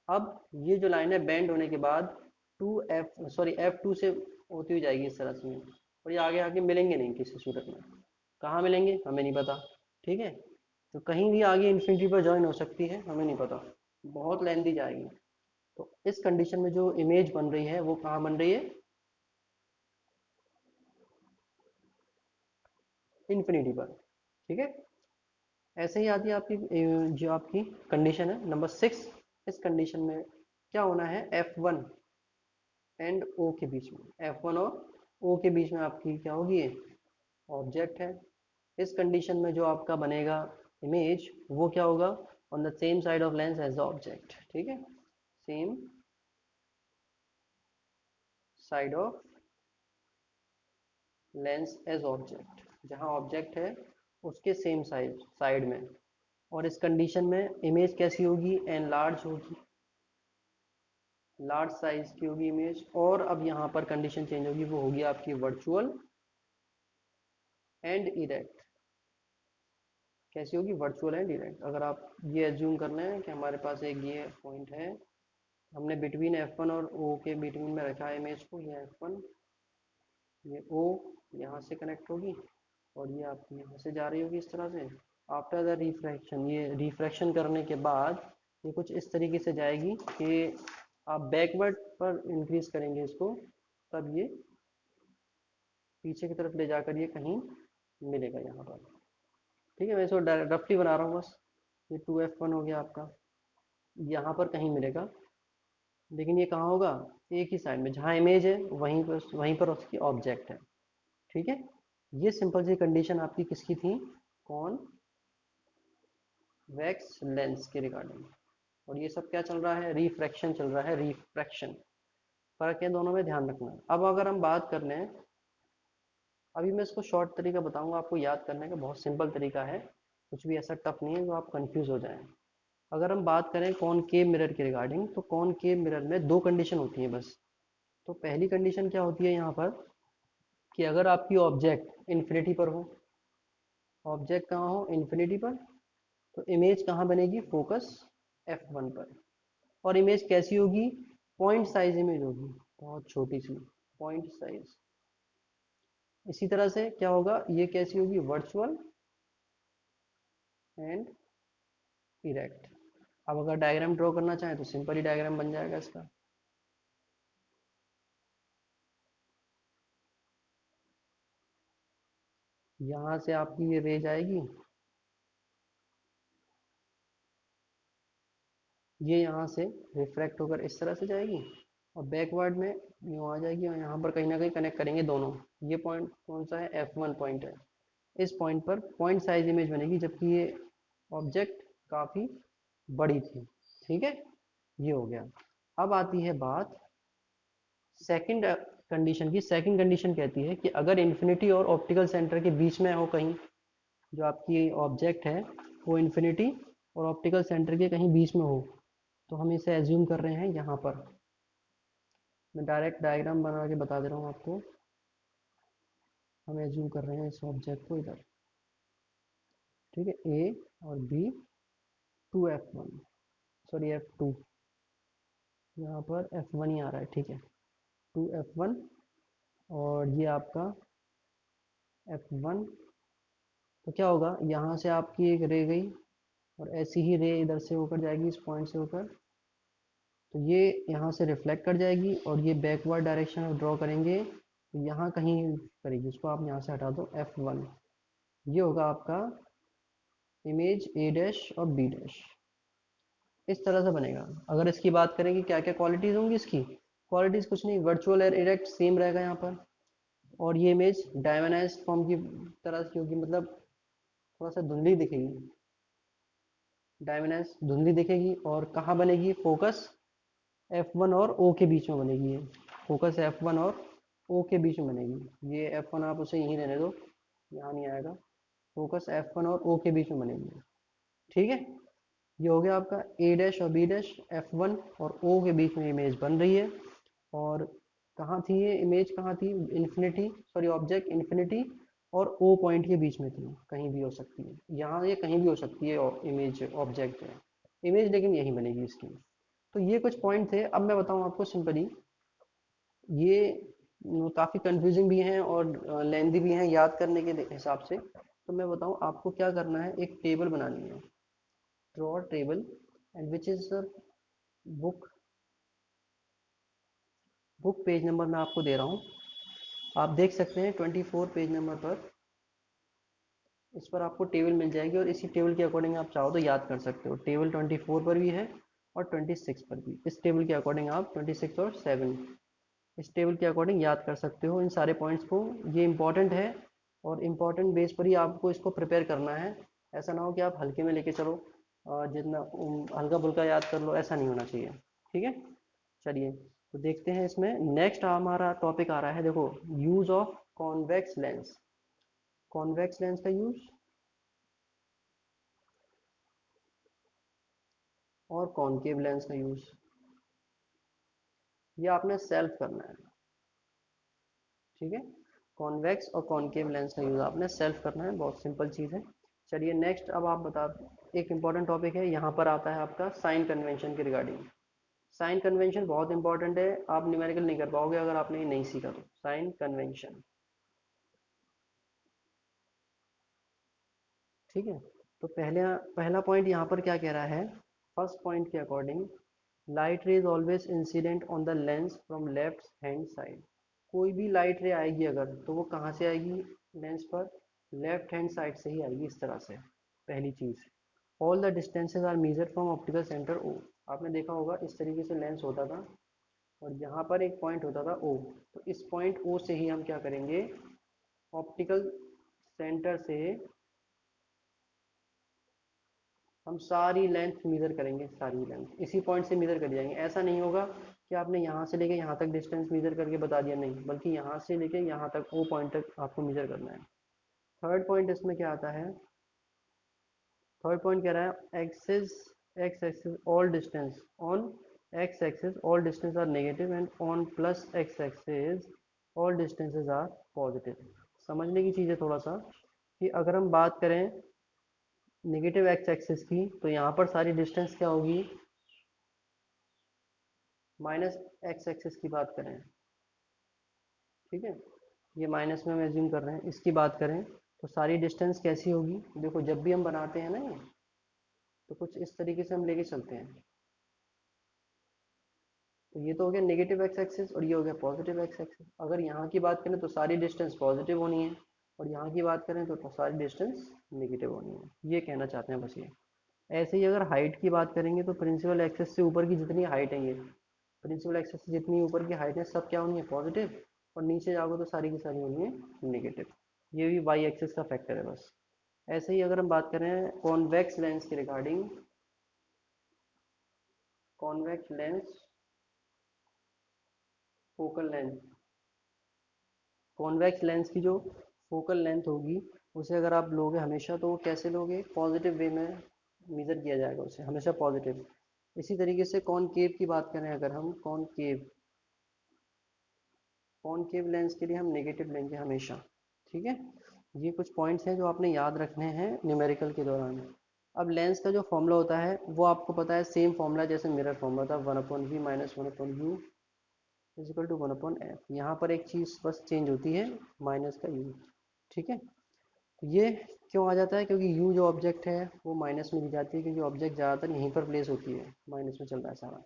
अब ये जो लाइन है बेंड होने के बाद 2f सॉरी f2 से होती हुई जाएगी इस तरह से, और ये आगे आगे मिलेंगे नहीं किसी सूरत में, कहाँ मिलेंगे हमें नहीं पता। ठीक है, तो कहीं भी आगे इन्फिनिटी पर ज्वाइन हो सकती है, हमें नहीं पता, बहुत लेंथी जाएगी। तो इस कंडीशन में जो इमेज बन रही है वो कहाँ बन रही है, इन्फिनिटी पर। ठीक है, ऐसे ही आती है आपकी जो आपकी कंडीशन है नंबर 6। इस कंडीशन में क्या होना है, f1 एंड o के बीच में, f1 और o के बीच में आपकी क्या होगी, ऑब्जेक्ट है। इस कंडीशन में जो आपका बनेगा इमेज वो क्या होगा, on the same side of lens as the object. ठीक है, same side of lens as object, जहाँ ऑब्जेक्ट है उसके सेम साइड में। और इस कंडीशन में इमेज कैसी होगी, एन लार्ज होगी, लार्ज साइज की होगी इमेज। और अब यहाँ पर कंडीशन चेंज होगी, वो होगी आपकी वर्चुअल एंड इरेक्ट। कैसी होगी, वर्चुअल एंड इरेक्ट। अगर आप ये एज्यूम कर रहे हैं कि हमारे पास एक ये पॉइंट है, हमने बिटवीन f1 और o के बिटवीन में रखा है इमेज को, ये f1, ये o यहाँ से कनेक्ट होगी और ये आपकी यहाँ से जा रही होगी इस तरह से। आफ्टर द रिफ्रैक्शन, ये रिफ्रैक्शन करने के बाद ये कुछ इस तरीके से जाएगी कि आप बैकवर्ड पर इंक्रीज करेंगे इसको, तब ये पीछे की तरफ ले जाकर ये कहीं मिलेगा यहाँ पर। ठीक है, मैं इसको रफली बना रहा हूँ बस। ये 2f1 हो गया आपका, यहाँ पर कहीं मिलेगा, लेकिन ये कहाँ होगा, एक ही साइड में, जहाँ इमेज है वहीं पर उसकी ऑब्जेक्ट है। ठीक है, ये सिंपल सी कंडीशन आपकी किसकी थी, कॉन्वेक्स लेंस के रिगार्डिंग। और ये सब क्या चल रहा है, रिफ्रैक्शन चल रहा है, रिफ्रैक्शन। फर्क है दोनों में, ध्यान रखना। अब अगर हम बात कर लें, अभी मैं इसको शॉर्ट तरीका बताऊंगा आपको याद करने का, बहुत सिंपल तरीका है, कुछ भी ऐसा टफ नहीं है जो आप कंफ्यूज हो जाएं। अगर हम बात करें कॉनकेव मिरर के रिगार्डिंग, तो कॉनकेव मिरर में दो कंडीशन होती हैं बस। तो पहली कंडीशन क्या होती है यहाँ पर कि अगर आपकी ऑब्जेक्ट इन्फिनिटी पर हो, ऑब्जेक्ट कहाँ हो, इन्फिनिटी पर, तो इमेज कहाँ बनेगी, फोकस F1 पर। और इमेज कैसी होगी, पॉइंट साइज इमेज होगी, बहुत छोटी सी पॉइंट साइज। इसी तरह से क्या होगा, ये कैसी होगी, वर्चुअल एंड इरेक्ट। अब अगर डायग्राम ड्रॉ करना चाहें तो सिंपल ही डायग्राम बन जाएगा इसका। यहाँ से आपकी ये रेज आएगी, ये यहाँ से रिफ्रैक्ट होकर इस तरह से जाएगी और बैकवर्ड में यूँ आ जाएगी और यहाँ पर कहीं ना कहीं कनेक्ट करेंगे दोनों। ये पॉइंट कौन सा है, F1 पॉइंट है। इस पॉइंट पर पॉइंट साइज इमेज बनेगी, जबकि ये ऑब्जेक्ट काफ़ी बड़ी थी। ठीक है, ये हो गया। अब आती है बात सेकंड कंडीशन की। सेकंड कंडीशन कहती है कि अगर इन्फिनिटी और ऑप्टिकल सेंटर के बीच में हो कहीं, जो आपकी ऑब्जेक्ट है वो इन्फिनिटी और ऑप्टिकल सेंटर के कहीं बीच में हो, तो हम इसे एज्यूम कर रहे हैं यहाँ पर। मैं डायरेक्ट डायग्राम बना के बता दे रहा हूँ आपको। हम एज्यूम कर रहे हैं इस ऑब्जेक्ट को इधर, ठीक है, ए और बी, 2F1, सॉरी F2, यहाँ पर F1 ही आ रहा है, ठीक है, 2F1, और ये आपका F1। तो क्या होगा, यहाँ से आपकी एक रे गई और ऐसी ही रे इधर से होकर जाएगी, इस पॉइंट से होकर, तो ये यहाँ से रिफ्लेक्ट कर जाएगी और ये बैकवर्ड डायरेक्शन में ड्रॉ करेंगे तो यहाँ कहीं करेगी, उसको आप यहाँ से हटा दो, F1। ये होगा आपका इमेज A डैश और B डैश, इस तरह से बनेगा। अगर इसकी बात करें कि क्या क्या क्वालिटीज़ होंगी इसकी, क्वालिटीज़ कुछ नहीं, वर्चुअल और इरेक्ट सेम रहेगा यहाँ पर, और ये इमेज डायमेनाइज फॉर्म की तरह से होगी, मतलब थोड़ा सा धुंधली दिखेगी, डायमेनाइज धुंधली दिखेगी। और कहाँ बनेगी, फोकस F1 और O के बीच में बनेगी। ये फोकस F1 और O के बीच में बनेगी। ये F1 आप उसे यहीं रहने दो, यहाँ नहीं आएगा, फोकस F1 और O के बीच में बनेगी। ठीक है, ये हो गया आपका A डैश और B डैश, F1 और O के बीच में इमेज बन रही है। और कहाँ थी ये इमेज, कहाँ थी, इन्फिनिटी, सॉरी ऑब्जेक्ट इन्फिनिटी और O पॉइंट के बीच में थी, कहीं भी हो सकती है, यहाँ ये कहीं भी हो सकती है इमेज, ऑब्जेक्ट है इमेज, लेकिन यही बनेगी इसकी। तो ये कुछ पॉइंट थे। अब मैं बताऊँ आपको सिंपली, ये काफ़ी कंफ्यूजिंग भी हैं और लेंदी भी हैं याद करने के हिसाब से। तो मैं बताऊँ आपको क्या करना है, एक टेबल बनानी है, draw table, and which is book, book page number मैं आपको दे रहा हूँ, आप देख सकते हैं 24 पेज नंबर पर, इस पर आपको टेबल मिल जाएगी और इसी टेबल के अकॉर्डिंग आप चाहो तो याद कर सकते हो। टेबल 24 पर भी है और 26 पर भी। इस टेबल के अकॉर्डिंग आप 26 और 7 इस टेबल के अकॉर्डिंग याद कर सकते हो इन सारे पॉइंट्स को। ये इंपॉर्टेंट है और इम्पॉर्टेंट बेस पर ही आपको इसको प्रिपेयर करना है। ऐसा ना हो कि आप हल्के में लेके चलो, जितना हल्का फुल्का याद कर लो, ऐसा नहीं होना चाहिए। ठीक है, चलिए तो देखते हैं इसमें। नेक्स्ट हमारा टॉपिक आ रहा है, देखो, use of convex lens. Convex lens का यूज और कॉनकेव लेंस का यूज, ये आपने सेल्फ करना है। ठीक है, कॉन्वेक्स और कॉनकेव लेंस का यूज आपने सेल्फ करना है, बहुत सिंपल चीज़ है। चलिए नेक्स्ट, अब आप बता, एक इंपॉर्टेंट टॉपिक है, यहाँ पर आता है आपका साइन कन्वेंशन के रिगार्डिंग। साइन कन्वेंशन बहुत इंपॉर्टेंट है, आप न्यूमेरिकल नहीं कर पाओगे अगर आपने ये नहीं सीखा तो। साइन कन्वेंशन, ठीक है। तो पहला पॉइंट यहाँ पर क्या कह रहा है, फर्स्ट पॉइंट के अकॉर्डिंग, लाइट रे is always incident on the lens from left hand side. कोई भी लाइट रे आएगी अगर, तो वो कहाँ से आएगी लेंस पर, लेफ्ट हैंड साइड से ही आएगी, इस तरह से, पहली चीज़। All the distances are measured from optical centre O. आपने देखा होगा इस तरीके से लेंस होता था और यहाँ पर एक पॉइंट होता था ओ, तो इस पॉइंट ओ से ही हम क्या करेंगे, ऑप्टिकल सेंटर से हम सारी लेंथ मेजर करेंगे, सारी लेंथ इसी पॉइंट से मेजर कर जाएंगे। ऐसा नहीं होगा कि आपने यहाँ से लेके यहाँ तक डिस्टेंस मेजर करके बता दिया, नहीं, बल्कि यहाँ से लेके यहाँ तक, वो पॉइंट तक आपको मेजर करना है। थर्ड पॉइंट इसमें क्या आता है, थर्ड पॉइंट कह रहा है axis, X axis all distance, on X axis all distance are negative and on plus X axis all distances are positive. समझने की चीज़ है थोड़ा सा कि अगर हम बात करें नेगेटिव एक्स एक्सिस की, तो यहाँ पर सारी डिस्टेंस क्या होगी, माइनस एक्स एक्सिस की बात करें, ठीक है, ये माइनस में हम एज्यूम कर रहे हैं, इसकी बात करें तो सारी डिस्टेंस कैसी होगी। देखो जब भी हम बनाते हैं ना ये, तो कुछ इस तरीके से हम लेके चलते हैं। तो ये तो हो गया नेगेटिव एक्स एक्सिस और ये हो गया पॉजिटिव एक्स एक्सिस। अगर यहाँ की बात करें तो सारी डिस्टेंस पॉजिटिव होनी है, और यहाँ की बात करें तो सारी डिस्टेंस नेगेटिव होनी है, ये कहना चाहते हैं बस ये। ऐसे ही अगर हाइट की बात करेंगे तो प्रिंसिपल एक्सिस से ऊपर की जितनी हाइट है, ये प्रिंसिपल एक्सिस से जितनी ऊपर की हाइट है सब क्या होनी है, पॉजिटिव, और नीचे जाओगे तो सारी की सारी होनी है नेगेटिव। ये भी वाई एक्सिस का फैक्टर है बस। ऐसे ही अगर हम बात करें कॉन्वेक्स लेंस के regarding, convex lens focal length, convex lens की जो फोकल लेंथ होगी उसे अगर आप लोगे हमेशा, तो वो कैसे लोगे, पॉजिटिव वे में मेजर किया जाएगा उसे, हमेशा पॉजिटिव। इसी तरीके से कॉनकेव की बात करें अगर हम, कॉनकेव, कॉनकेव लेंस के लिए हम नेगेटिव लेंगे हमेशा, ठीक है। ये कुछ पॉइंट्स हैं जो आपने याद रखने हैं न्यूमेरिकल के दौरान। अब लेंस का जो फॉर्मूला होता है वो आपको पता है, सेम फॉर्मूला जैसे मिरर फॉर्मूला था, 1/v minus 1/u is equal to 1/f। यहाँ पर एक चीज़ बस चेंज होती है, माइनस का u, ठीक है। तो ये क्यों आ जाता है, क्योंकि u जो ऑब्जेक्ट है वो माइनस में दी जाती है, क्योंकि ऑब्जेक्ट ज़्यादातर यहीं पर प्लेस होती है, माइनस में चल रहा है सारा।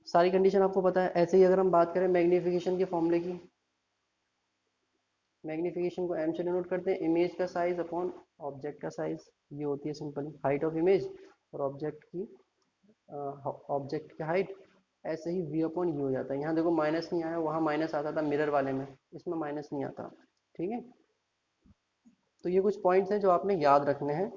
सारी कंडीशन आपको पता है। ऐसे ही अगर हम बात करें मैग्नीफिकेशन के फॉर्मूले की, मैग्नीफिकेशन को m से डिनोट करते हैं, इमेज का साइज अपॉन ऑब्जेक्ट का साइज, ये होती है सिंपल हाइट ऑफ इमेज और ऑब्जेक्ट की, ऑब्जेक्ट की हाइट। ऐसे ही v अपॉन यू हो जाता है। यहाँ देखो माइनस नहीं आया, वहाँ माइनस आता था मिरर वाले में, इसमें माइनस नहीं आता, ठीक है। तो ये कुछ पॉइंट्स हैं जो आपने याद रखने हैं,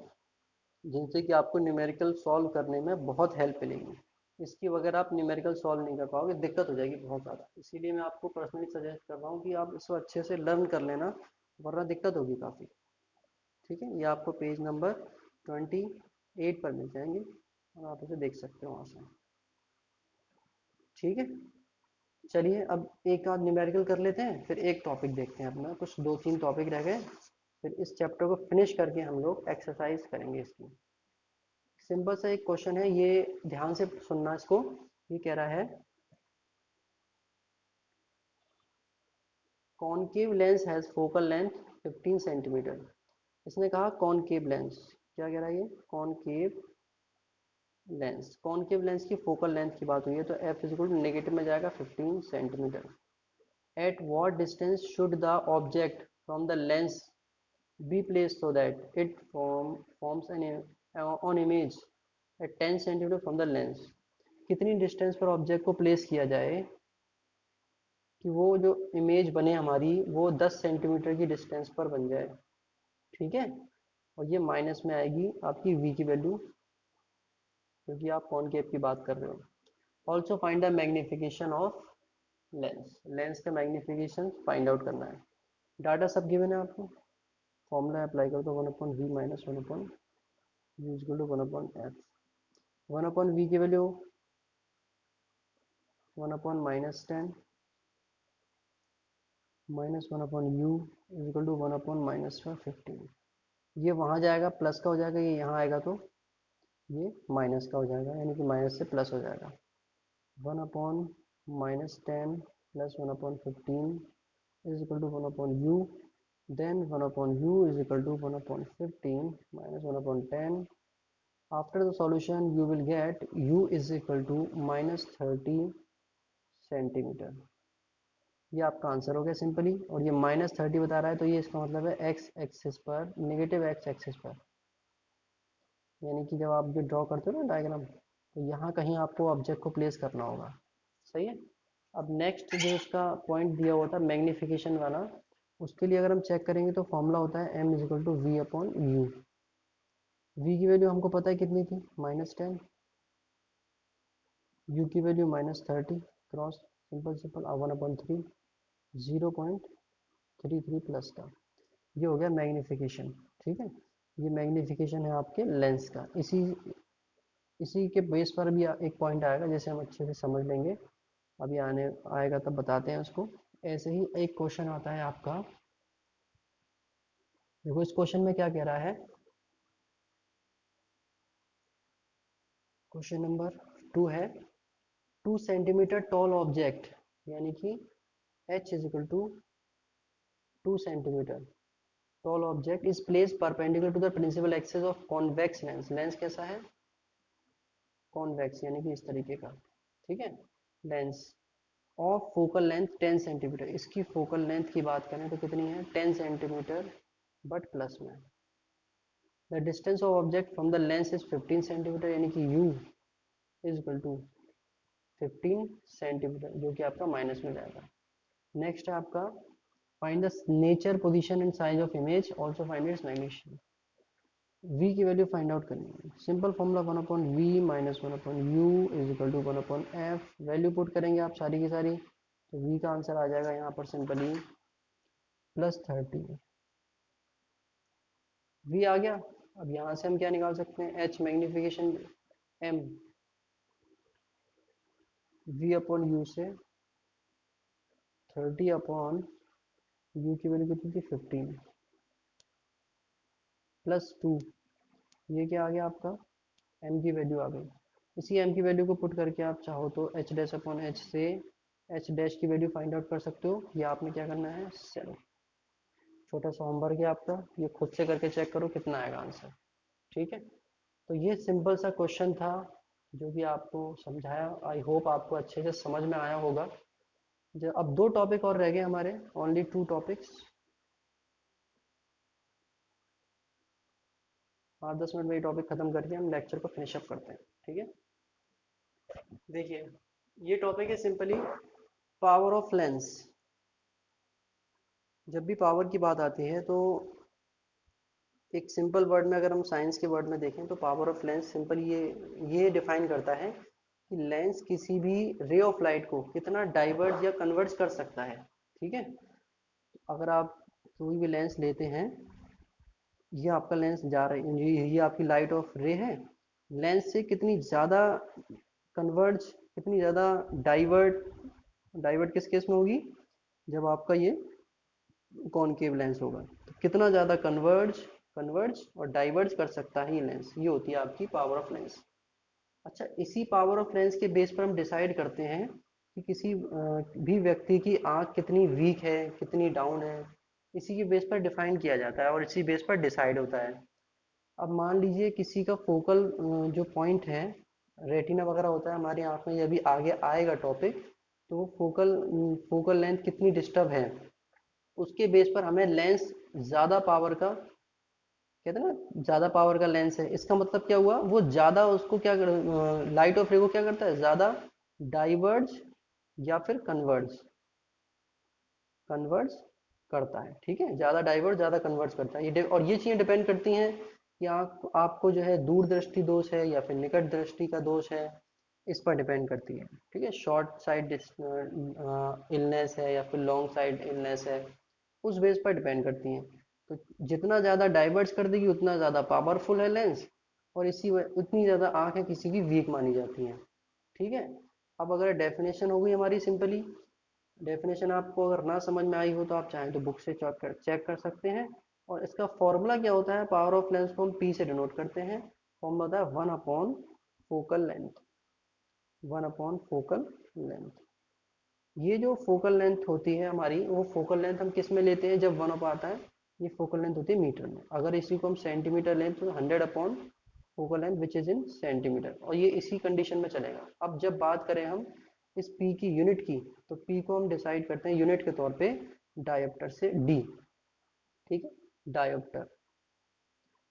जिनसे कि आपको न्यूमेरिकल सॉल्व करने में बहुत हेल्प मिलेगी। इसकी वगैर आप न्यूमेरिकल सॉल्व नहीं कर पाओगे, दिक्कत हो जाएगी बहुत ज़्यादा। इसीलिए मैं आपको पर्सनली सजेस्ट कर रहा हूँ कि आप इसको अच्छे से लर्न कर लेना, वरना दिक्कत होगी काफ़ी, ठीक है। ये आपको पेज नंबर 28 पर मिल जाएंगे और आप इसे देख सकते हो वहाँ से, ठीक है। चलिए अब एक आध न्यूमेरिकल कर लेते हैं, फिर एक टॉपिक देखते हैं अपना, कुछ 2-3 टॉपिक रह गए, फिर इस चैप्टर को फिनिश करके हम लोग एक्सरसाइज करेंगे इसकी। सिंपल सा एक क्वेश्चन है, ये ध्यान से सुनना इसको। ये कह रहा है concave lens has focal length 15 centimetre. इसने कहा कॉनकेव लेंस, क्या कह रहा है ये, कॉनकेव लेंस, कॉनकेव लेंस की फोकल लेंथ की बात हुई है, तो F is equal to negative में जाएगा 15 centimetre. At what distance should the object from the lens be place so that it forms an on image एट 10 सेंटीमीटर फ्रॉम द लेंस। कितनी डिस्टेंस पर ऑब्जेक्ट को प्लेस किया जाए कि वो जो इमेज बने हमारी वो 10 सेंटीमीटर की डिस्टेंस पर बन जाए, ठीक है। और ये माइनस में आएगी आपकी v की वैल्यू, क्योंकि आप कॉनकेव की बात कर रहे हो। Also find the magnification of lens, lens का मैग्निफिकेशन फाइंड आउट करना है। डाटा सब गिवन है आपको, फॉर्मूला अप्लाई कर दो, 1/v minus 1/u equal to 1/f। 1/v की value 1/-10 minus 1/u equal to 1/-15। ये वहाँ जाएगा प्लस का हो जाएगा, ये यहाँ आएगा तो ये माइनस का हो जाएगा, यानी कि माइनस से प्लस हो जाएगा। 1/-10 plus 1/15 is equal to 1/u, then 1/u is equal to 1/15 minus 1/10. After the solution you will get u is equal to -30 centimetre. ये आपका आंसर हो गया सिंपली, और ये -30 बता रहा है, तो ये इसका मतलब है एक्स एक्सिस पर, नेगेटिव एक्स एक्सिस पर, यानी कि जब आप ये ड्रॉ करते हो ना डायग्राम, तो यहाँ कहीं आपको ऑब्जेक्ट को प्लेस करना होगा, सही है। अब नेक्स्ट जो इसका पॉइंट दिया हुआ था मैग्नीफिकेशन वाला, उसके लिए अगर हम चेक करेंगे तो फॉर्मूला होता है m is equal to V upon U. v की वैल्यू हमको पता है कितनी थी, -10, u की value -30, cross simple simple 1/3, 0.33 plus का, ये हो गया मैग्नीफिकेशन, ठीक है। ये मैग्नीफिकेशन है आपके लेंस का। इसी के बेस पर भी एक पॉइंट आएगा, जैसे हम अच्छे से समझ लेंगे, अभी आने आएगा तब बताते हैं उसको। ऐसे ही एक क्वेश्चन आता है आपका। देखो इस क्वेश्चन में क्या कह रहा है, क्वेश्चन नंबर 2 है, 2 सेंटीमीटर टॉल ऑब्जेक्ट, यानी कि h is equal to 2 centimetre tall object is place perpendicular to the principal axis of convex lens. Lens कैसा है, कॉन्वेक्स, यानी कि इस तरीके का, ठीक है। Lens of focal length 10 centimetre, इसकी फोकल लेंथ की बात करें तो कितनी है, 10 सेंटीमीटर, बट प्लस में the distance of object from the lens is 15 centimetre, यानी कि u is equal to 15 centimetre, जो कि आपका माइनस में जाएगा। नेक्स्ट है आपका, find the nature, position and size of image, also find its magnitude. v की वैल्यू फाइंड आउट करनी है, simple formula 1/v minus 1/u is equal to 1/f। Value put करेंगे आप सारी की सारी, तो v का आंसर आ जाएगा यहाँ पर सिंपली +30। v आ गया। अब यहाँ से हम क्या निकाल सकते हैं, h magnification m, v upon u से 30 अपॉन u की वैल्यू कितनी थी 15 +2, ये क्या आ गया आपका, m की वैल्यू आ गई। इसी m की वैल्यू को पुट करके आप चाहो तो h डैश अपॉन h से h डैश की वैल्यू फाइंड आउट कर सकते हो। ये आपने क्या करना है, सेल्फ, छोटा सा होमवर्क है आपका, ये खुद से करके चेक करो कितना आएगा आंसर, ठीक है। तो ये सिंपल सा क्वेश्चन था जो कि आपको समझाया, आई होप आपको अच्छे से समझ में आया होगा। जो अब 2 टॉपिक और रह गए हमारे, ओनली 2 टॉपिक्स, 5-10 मिनट में ये टॉपिक खत्म करके हम लेक्चर को फिनिश अप करते हैं, ठीक है। देखिए ये टॉपिक है सिंपली पावर ऑफ लेंस। जब भी पावर की बात आती है तो एक सिंपल वर्ड में, अगर हम साइंस के वर्ड में देखें तो पावर ऑफ लेंस सिंपल ये डिफाइन करता है कि लेंस किसी भी रे ऑफ लाइट को कितना डाइवर्ट या कन्वर्ट कर सकता है, ठीक है। अगर आप कोई भी लेंस लेते हैं, ये आपका लेंस जा रही है, ये आपकी लाइट ऑफ रे है, लेंस से कितनी ज़्यादा कन्वर्ज, कितनी ज़्यादा डाइवर्ट, डाइवर्ट किस केस में होगी, जब आपका ये कॉनकेव लेंस होगा, तो कितना ज़्यादा कन्वर्ज कन्वर्ज और डाइवर्ज कर सकता है ये लेंस, ये होती है आपकी पावर ऑफ लेंस। अच्छा, इसी पावर ऑफ लेंस के बेस पर हम डिसाइड करते हैं कि किसी भी व्यक्ति की आंख कितनी वीक है, कितनी डाउन है, इसी के बेस पर डिफाइन किया जाता है और इसी बेस पर डिसाइड होता है। अब मान लीजिए किसी का फोकल जो पॉइंट है, रेटिना वगैरह होता है हमारी आंख में, ये भी आगे आएगा टॉपिक, तो फोकल फोकल लेंथ कितनी डिस्टर्ब है, उसके बेस पर हमें लेंस ज़्यादा पावर का, कहते हैं ना ज़्यादा पावर का लेंस है, इसका मतलब क्या हुआ, वो ज़्यादा उसको क्या लाइट ऑफ रे को क्या करता है, ज़्यादा डाइवर्ज या फिर कन्वर्ज कन्वर्ज करता है, ठीक है। ज़्यादा डाइवर्ज, ज़्यादा कन्वर्ज करता है ये, और ये चीज़ें डिपेंड करती हैं कि आपको जो है दूर दृष्टि दोष है या फिर निकट दृष्टि का दोष है, इस पर डिपेंड करती है, ठीक है। शॉर्ट साइड इलनेस है या फिर लॉन्ग साइड इलनेस है, उस बेस पर डिपेंड करती हैं। तो जितना ज़्यादा डाइवर्ज कर देगी उतना ज़्यादा पावरफुल है लेंस, और उतनी ज़्यादा आँखें किसी की वीक मानी जाती हैं, ठीक है। अब अगर डेफिनेशन हो गई हमारी सिंपली, डेफिनेशन आपको अगर ना समझ में आई हो तो आप चाहें तो बुक से चेक कर सकते हैं। और इसका फॉर्मूला क्या होता है, पावर ऑफ लेंस को हम पी से डिनोट करते हैं, फॉर्मूला होता है 1/फोकल लेंथ, 1/फोकल लेंथ। ये जो फोकल लेंथ होती है हमारी, वो फोकल लेंथ हम किस में लेते हैं जब 1 आता है, ये फोकल लेंथ होती है मीटर में। अगर इसी को हम सेंटीमीटर लें तो 100/फोकल length which is in centimetre, और ये इसी कंडीशन में चलेगा। अब जब बात करें हम इस पी की यूनिट की, तो पी को हम डिसाइड करते हैं यूनिट के तौर पे डायोप्टर से डी, ठीक है, डायोप्टर,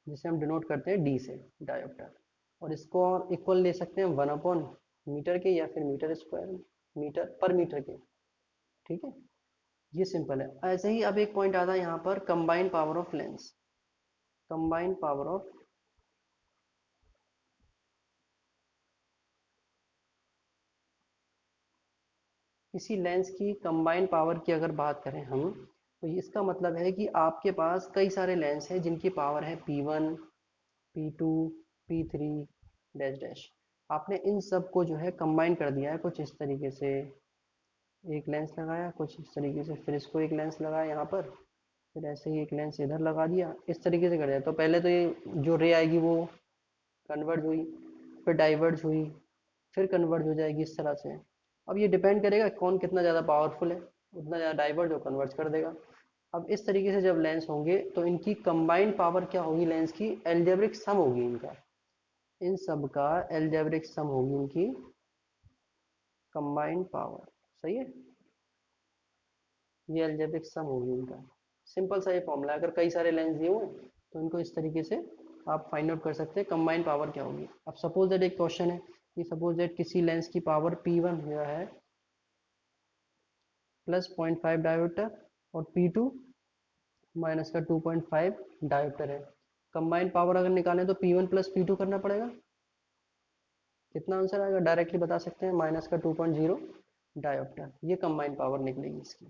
जिसे हम डिनोट करते हैं डी से, डायोप्टर। और इसको इक्वल ले सकते हैं 1/मीटर के या फिर मीटर स्क्वायर, मीटर पर मीटर के, ठीक है। ये सिंपल है। ऐसे ही अब एक पॉइंट आता है यहाँ पर, combined power of lens, combined power of, किसी लेंस की कंबाइंड पावर की अगर बात करें हम, तो इसका मतलब है कि आपके पास कई सारे लेंस हैं जिनकी पावर है P1, P2, P3 dash dash. आपने इन सब को जो है कंबाइन कर दिया है कुछ इस तरीके से, एक लेंस लगाया कुछ इस तरीके से, फिर इसको एक लेंस लगाया यहाँ पर, फिर ऐसे ही एक लेंस इधर लगा दिया, इस तरीके से कर दिया। तो पहले तो ये जो रे आएगी वो कन्वर्ज हुई, फिर डाइवर्ज हुई, फिर कन्वर्ज हो जाएगी इस तरह से। अब ये डिपेंड करेगा कौन कितना ज़्यादा पावरफुल है, उतना ज़्यादा डाइवर्ज और कन्वर्ज कर देगा। अब इस तरीके से जब लेंस होंगे तो इनकी कंबाइंड पावर क्या होगी, लेंस की एल्जेब्रिक सम होगी इनका, इन सब का एल्जेब्रिक सम होगी इनकी कंबाइंड पावर। सही है, ये एल्जेब्रिक सम होगी इनका। सिंपल सा ये फॉर्मूला है, अगर कई सारे लेंस दिए हुए तो इनको इस तरीके से आप फाइंड आउट कर सकते हैं कंबाइंड पावर क्या होगी। अब सपोज दैट एक क्वेश्चन है कि सपोज दैट किसी लेंस की पावर P1 जो है प्लस 0.5 डायोप्टर और P2 माइनस का 2.5 डायोप्टर है। कंबाइंड पावर अगर निकालें तो P1 प्लस P2 करना पड़ेगा। कितना आंसर आएगा डायरेक्टली बता सकते हैं, माइनस का 2.0 डायोप्टर, ये कंबाइंड पावर निकलेगी इसकी।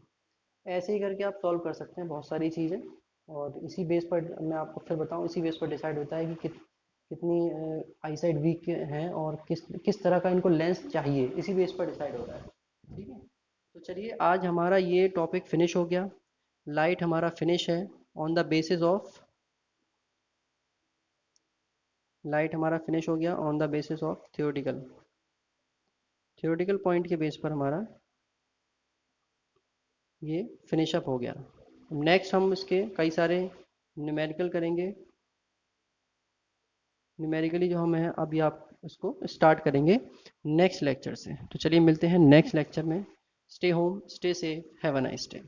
ऐसे ही करके आप सॉल्व कर सकते हैं बहुत सारी चीज़ें, और इसी बेस पर मैं आपको फिर बताऊं, इसी बेस पर डिसाइड होता है कि कितनी आई साइड वीक हैं और किस किस तरह का इनको लेंस चाहिए, इसी बेस पर डिसाइड हो रहा है। ठीक है, तो चलिए आज हमारा ये टॉपिक फिनिश हो गया, लाइट हमारा फिनिश है on the basis of, light हमारा फिनिश हो गया on the basis of theoretical point के बेस पर हमारा ये फिनिश अप हो गया। नेक्स्ट हम इसके कई सारे न्यूमेरिकल करेंगे, न्यूमेरिकली जो हम है अभी आप उसको स्टार्ट करेंगे नेक्स्ट लेक्चर से। तो चलिए मिलते हैं नेक्स्ट लेक्चर में। Stay home, stay safe, have a nice day.